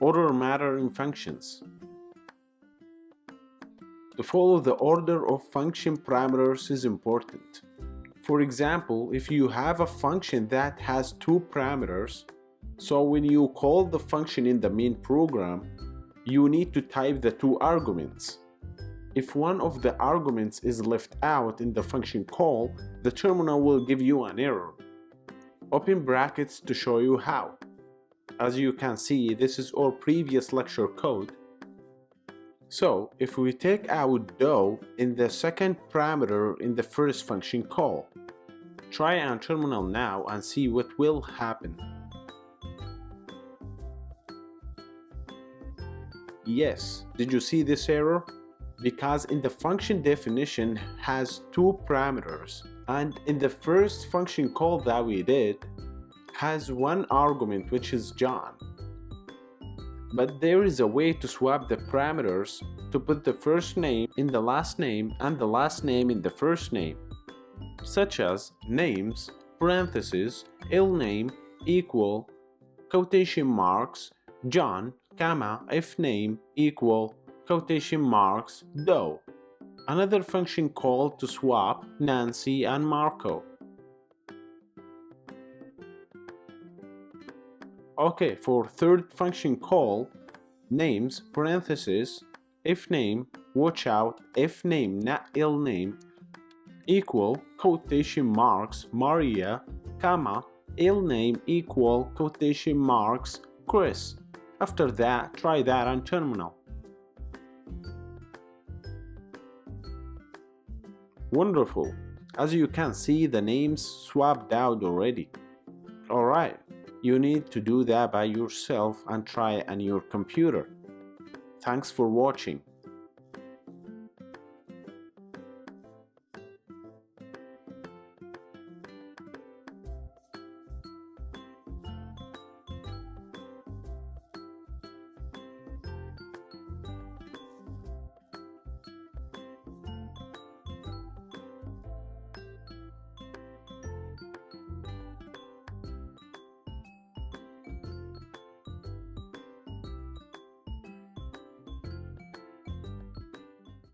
Order matter in functions. To follow the order of function parameters is important. For example, if you have a function that has two parameters, so when you call the function in the main program, you need to type the two arguments. If one of the arguments is left out in the function call, the terminal will give you an error. Open brackets to show you how. As you can see, this is our previous lecture code. So, if we take out do in the second parameter in the first function call, try on terminal now and see what will happen. Yes, did you see this error? Because in the function definition has two parameters, and in the first function call that we did has one argument, which is John. But there is a way to swap the parameters to put the first name in the last name and the last name in the first name, such as names, parentheses, name equal, quotation marks, John, comma, if name equal, quotation marks, do. Another function called to swap Nancy and Marco. Okay, for third function call, names, parentheses, if name, watch out, if name, not ill name, equal, quotation marks, Maria, comma, ill name equal, quotation marks, Chris. After that, try that on terminal. Wonderful. As you can see, the names swapped out already. Alright. You need to do that by yourself and try on your computer. Thanks for watching.